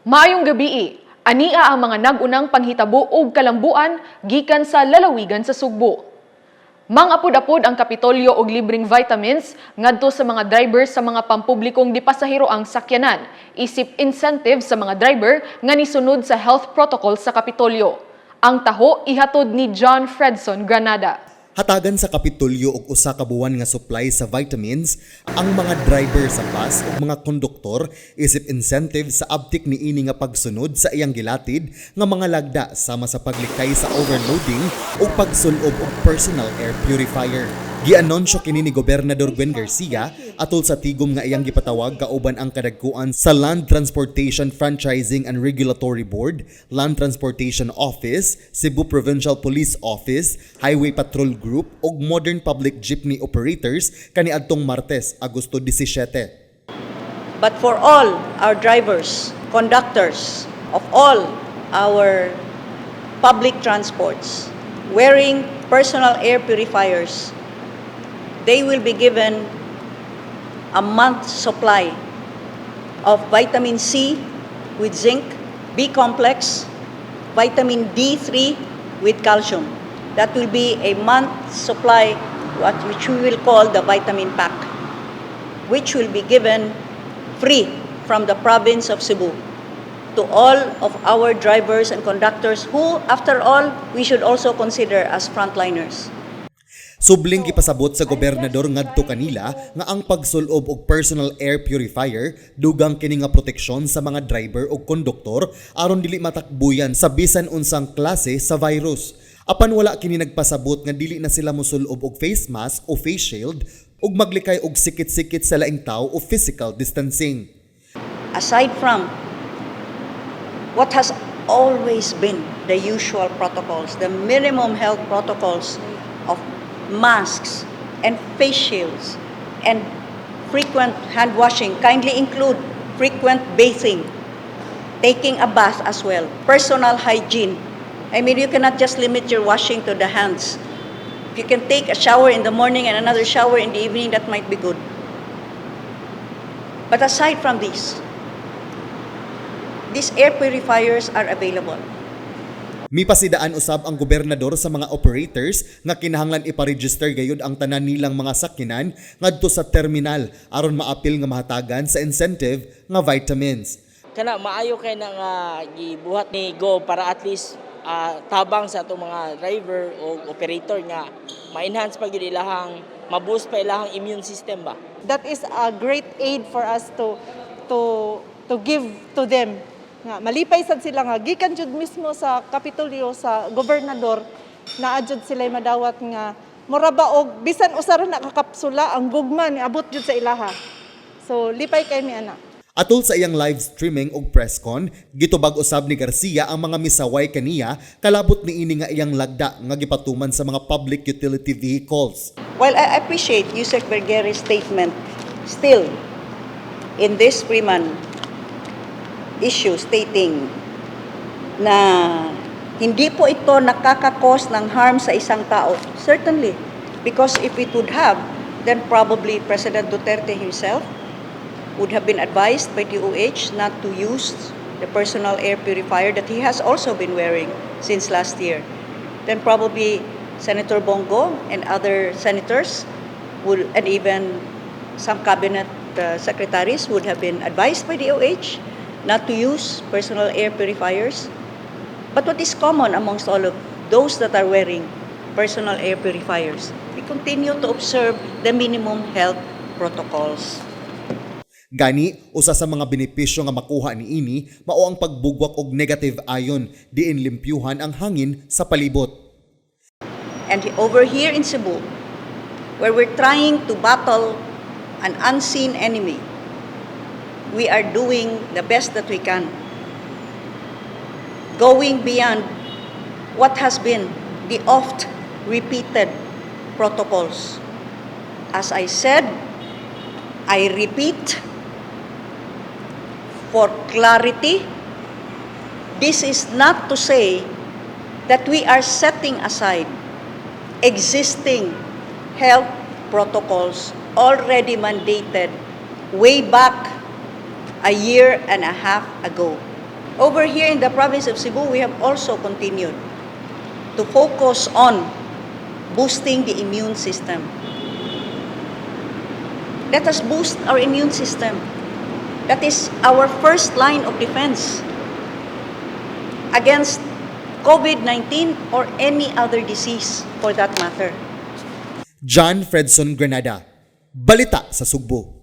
Maayong gabi. Ania ang mga nagunang panghitabo ug kalambuan gikan sa lalawigan sa Sugbo. Mangapod-apod ang Kapitolyo og libreng vitamins ngadto sa mga driver sa mga pampublikong dipasahiroang sakyanan, isip incentive sa mga driver nga nisunod sa health protocol sa Kapitolyo. Ang taho ihatod ni John Fredson Granada. Hatagan sa Kapitolyo og usa ka buwan nga supply sa vitamins ang mga driver sa bus ug mga konduktor isip incentive sa abtik niini nga pagsunod sa iyang gilatid nga mga lagda sama sa paglikay sa overloading ug pagsulob og personal air purifier. Gianunsyo kini ni Gobernador Gwen Garcia atol sa tigom nga iyang gipatawag kauban ang kadagkuan sa Land Transportation Franchising and Regulatory Board, Land Transportation Office, Cebu Provincial Police Office, Highway Patrol Group ug Modern Public Jeepney Operators kaniadtong Martes, Agosto 17. But for all our drivers, conductors of all our public transports wearing personal air purifiers, they will be given a month's supply of vitamin C with zinc, B complex, vitamin D3 with calcium. That will be a month's supply, which we will call the vitamin pack, which will be given free from the province of Cebu to all of our drivers and conductors who, after all, we should also consider as frontliners. Subling gipasabot sa gobernador ngadto kanila nga ang pagsulob og personal air purifier dugang kini nga proteksyon sa mga driver ug konduktor aron dili matakbuyan sa bisan unsang klase sa virus. Apan wala kini nagpasabot nga dili na sila mosulob og face mask o face shield ug maglikay og sikit-sikit sa laing tawo o physical distancing. Aside from what has always been the usual protocols, the minimum health protocols of masks and face shields and frequent hand washing, kindly include frequent bathing, taking a bath as well, personal hygiene. I mean, you cannot just limit your washing to the hands. If you can take a shower in the morning and another shower in the evening, that might be good. But aside from these air purifiers are available. Mipasidaan usab ang gobernador sa mga operators nga kinahanglan ipa-register gayud ang tanan nilang mga sakyanan ngadto sa terminal aron maapil nga mahatagan sa incentive nga vitamins. Kana maayo kay na nga gibuhat ni Go para at least tabang sa atong mga driver o operator nga ma-enhance pa gyud ilahang ma-boost pa ilahang immune system ba. That is a great aid for us to give to them. Nga malipay sad sila nga gikan jud mismo sa Kapitolyo sa gobernador na adjud sila madawat nga mura ba og bisan usa ra nakakapsula ang gugma ni abot jud sa ilaha. So lipay kay mi ana. Atol sa iyang live streaming og presscon, gitubag usab ni Garcia ang mga misaway kaniya kalabot niini nga iyang lagda nga gipatuman sa mga public utility vehicles. While I appreciate Yusek Vergeri's statement, still in this Freeman issue stating na hindi po ito nakakakos ng harm sa isang tao. Certainly, because if it would have, then probably President Duterte himself would have been advised by DOH not to use the personal air purifier that he has also been wearing since last year. Then probably Senator Bongo and other senators would, and even some cabinet secretaries would have been advised by DOH not to use personal air purifiers. But what is common amongst all of those that are wearing personal air purifiers? We continue to observe the minimum health protocols. Gani, usa sa mga benepisyo nga makuha niini mao ang pagbugwak og negative ion diin limpyuhan ang hangin sa palibot. And over here in Cebu, where we're trying to battle an unseen enemy, we are doing the best that we can, going beyond what has been the oft-repeated protocols. As I said, I repeat, for clarity, this is not to say that we are setting aside existing health protocols already mandated way back a year and a half ago. Over here in the province of Cebu, we have also continued to focus on boosting the immune system. Let us boost our immune system. That is our first line of defense against COVID-19 or any other disease for that matter. John Fredson Granada, Balita sa Sugbo.